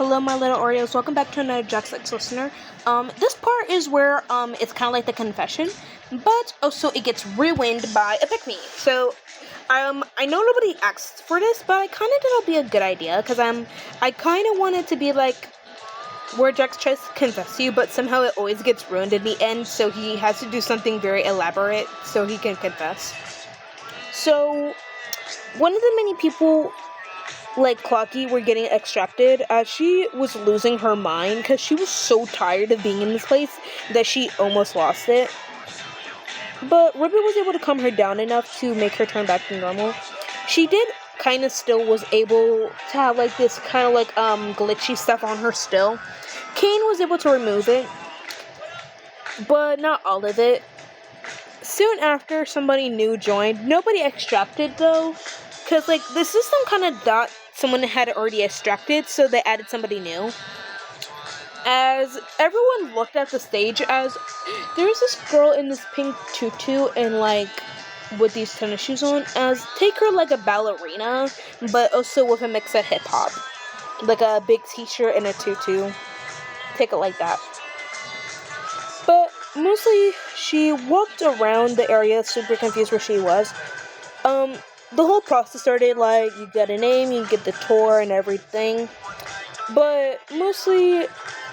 hello my little Oreos, welcome back to another Jack's listener. This part is where, it's kind of like the confession, but also it gets ruined by a pick-me. So, I know nobody asked for this, but I kind of thought it'd be a good idea, because, I kind of want it to be like, where Jax tries to confess to you, but somehow it always gets ruined in the end, so he has to do something very elaborate so he can confess. So, one of the many people like Clocky were getting extracted as she was losing her mind because she was so tired of being in this place that she almost lost it. But Ribbit was able to calm her down enough to make her turn back to normal. She did kind of still was able to have like this kind of like glitchy stuff on her still. Kane was able to remove it, but not all of it. Soon after, somebody new joined. Nobody extracted though, because like the system kind of thought someone had already extracted, so they added somebody new. As everyone looked at the stage, as there's this girl in this pink tutu and like with these tennis shoes on, as take her like a ballerina, but also with a mix of hip hop, like a big t-shirt and a tutu. Take it like that. But mostly, she walked around the area super confused where she was. The whole process started like, you get a name, you get the tour and everything. But mostly,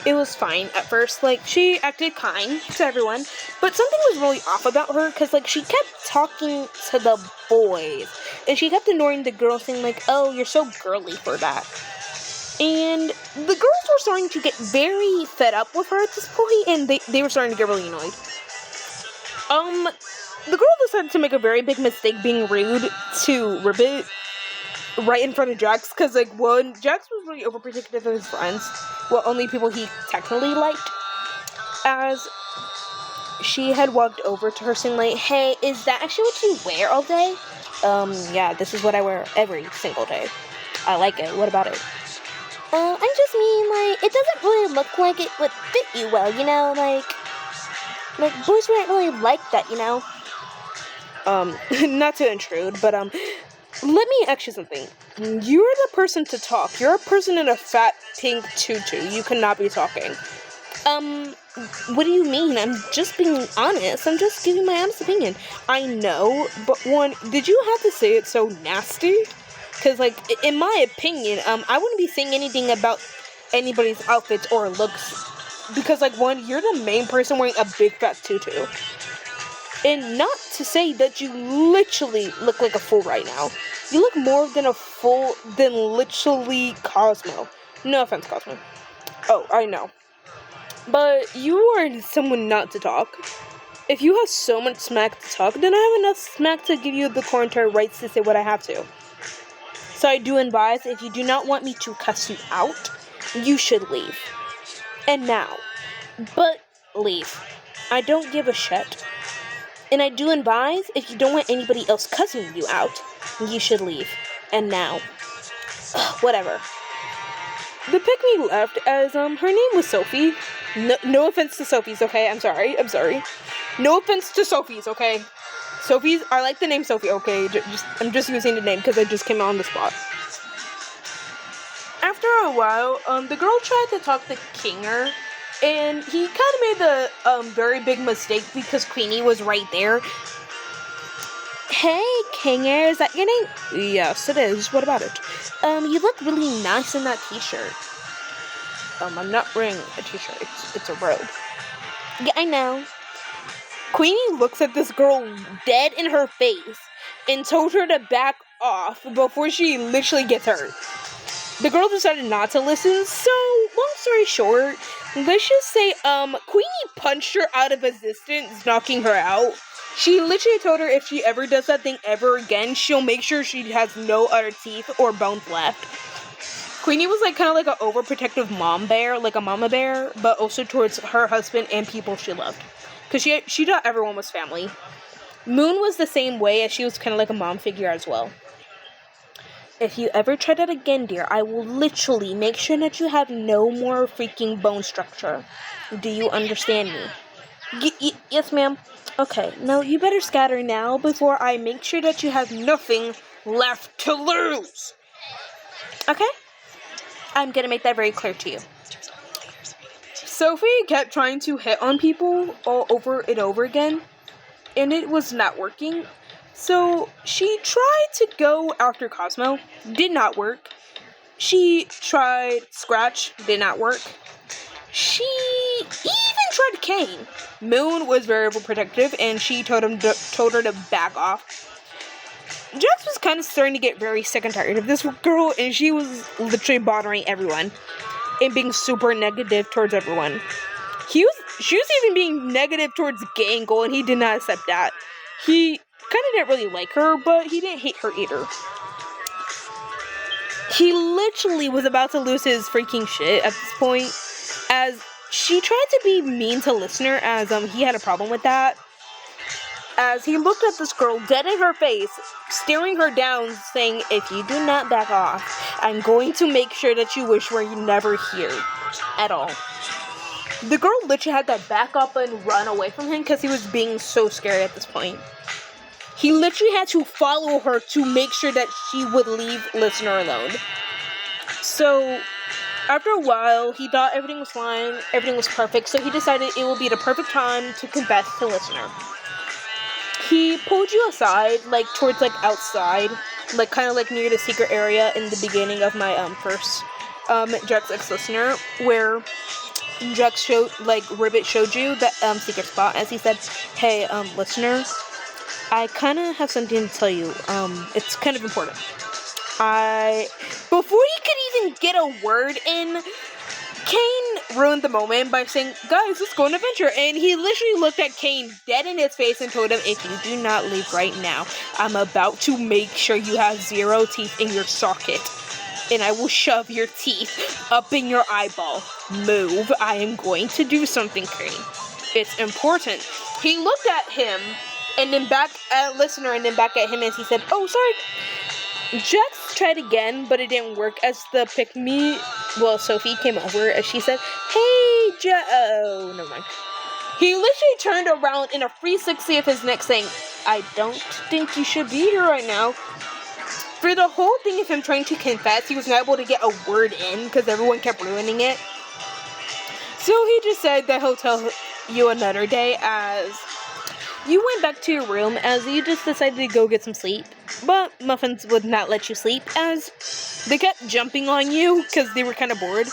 it was fine at first. Like, she acted kind to everyone. But something was really off about her, because, like, she kept talking to the boys. And she kept ignoring the girls, saying, like, oh, you're so girly for that. And the girls were starting to get very fed up with her at this point, and they were starting to get really annoyed. The girl decided to make a very big mistake being rude to Ribbit right in front of Jax, because, like, one, Jax was really overprotective of his friends, well, only people he technically liked, as she had walked over to her saying, like, hey, is that actually what you wear all day? Yeah, this is what I wear every single day. I like it. What about it? I just mean, like, it doesn't really look like it would fit you well, you know, like boys wouldn't really like that, you know? Not to intrude, but, let me ask you something. You're the person to talk. You're a person in a fat pink tutu. You cannot be talking. What do you mean? I'm just being honest. I'm just giving my honest opinion. I know, but one, did you have to say it so nasty? Because, like, in my opinion, I wouldn't be saying anything about anybody's outfits or looks. Because, like, one, you're the main person wearing a big fat tutu. And not to say that you literally look like a fool right now. You look more than a fool than literally Cosmo. No offense, Cosmo. Oh, I know. But you are someone not to talk. If you have so much smack to talk, then I have enough smack to give you the quarantine rights to say what I have to. So I do advise, if you do not want me to cuss you out, you should leave. And now. But leave. I don't give a shit. And I do advise, if you don't want anybody else cussing you out, you should leave. And now. Whatever. The pick-me left as, her name was Sophie. No offense to Sophie's, okay? I'm sorry. No offense to Sophie's, okay? Sophie's, I like the name Sophie, okay? I'm just using the name because I just came out on the spot. After a while, the girl tried to talk to Kinger, and he kind of made the very big mistake because Queenie was right there. Hey, Kinger, is that your name? Yes, it is. What about it? You look really nice in that t-shirt. I'm not wearing a t-shirt. It's a robe. Yeah, I know. Queenie looks at this girl dead in her face and told her to back off before she literally gets hurt. The girl decided not to listen, so, long story short, let's just say, Queenie punched her out of existence, knocking her out. She literally told her if she ever does that thing ever again, she'll make sure she has no other teeth or bones left. Queenie was, like, kind of like an overprotective mom bear, like a mama bear, but also towards her husband and people she loved. Because she thought everyone was family. Moon was the same way, as she was kind of like a mom figure as well. If you ever try that again, dear, I will literally make sure that you have no more freaking bone structure. Do you understand me? Yes, ma'am. Okay, now you better scatter now before I make sure that you have nothing left to lose. Okay? I'm gonna make that very clear to you. Sophie kept trying to hit on people all over and over again, and it was not working. So she tried to go after Cosmo, did not work. She tried Scratch, did not work. She even tried Kane. Moon was very protective, and she told her to back off. Jax was kind of starting to get very sick and tired of this girl, and she was literally bothering everyone and being super negative towards everyone. She was even being negative towards Gangle, and he did not accept that. He kind of didn't really like her, but he didn't hate her either. He literally was about to lose his freaking shit at this point, as she tried to be mean to Listener, as he had a problem with that. As he looked at this girl dead in her face, staring her down, saying, "If you do not back off, I'm going to make sure that you wish were never here at all." The girl literally had to back up and run away from him because he was being so scary at this point. He literally had to follow her to make sure that she would leave Listener alone. So, after a while, he thought everything was fine, everything was perfect, so he decided it would be the perfect time to confess to Listener. He pulled you aside, towards, outside, kind of, near the secret area in the beginning of my, first, Jax X Listener, where Jax Ribbit showed you that, secret spot, as he said, "Hey, Listener, I kind of have something to tell you, it's kind of important." Before he could even get a word in, Kane ruined the moment by saying, "Guys, let's go on an adventure," and he literally looked at Kane dead in his face and told him, "If you do not leave right now, I'm about to make sure you have 0 teeth in your socket, and I will shove your teeth up in your eyeball. Move, I am going to do something, Kane. It's important." He looked at him, and then back at Listener, and then back at him as he said, "Oh, sorry." Jax tried again, but it didn't work as the Sophie came over as she said, "Hey, oh, never mind." He literally turned around in a 360 of his neck saying, "I don't think you should be here right now." For the whole thing of him trying to confess, he was not able to get a word in because everyone kept ruining it. So he just said that he'll tell you another day, as you went back to your room as you just decided to go get some sleep. But Muffins would not let you sleep as they kept jumping on you because they were kind of bored.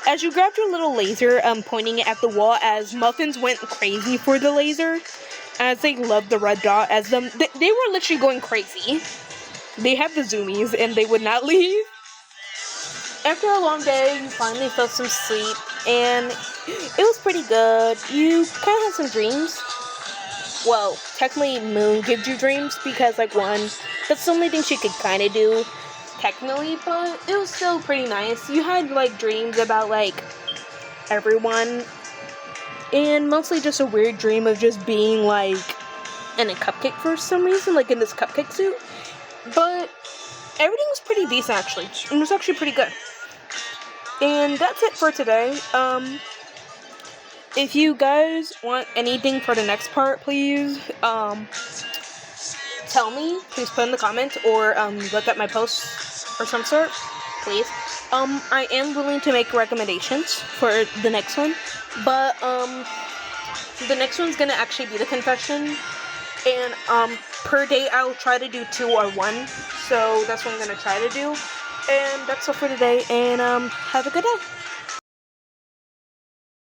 As you grabbed your little laser, pointing it at the wall, as Muffins went crazy for the laser, as they loved the red dot, as they were literally going crazy. They had the zoomies and they would not leave. After a long day, you finally felt some sleep, and it was pretty good. You kind of had some dreams. Well, technically, Moon gives you dreams because, that's the only thing she could kind of do, technically, but it was still pretty nice. You had, dreams about, everyone, and mostly just a weird dream of just being, in a cupcake for some reason, in this cupcake suit, but everything was pretty decent, actually. It was actually pretty good. And that's it for today. If you guys want anything for the next part, please, tell me. Please put in the comments, or, look at my posts or some sort, please. I am willing to make recommendations for the next one, but, the next one's gonna actually be the confession, and, per day I'll try to do 2 or 1, so that's what I'm gonna try to do, and that's all for today, and, have a good day.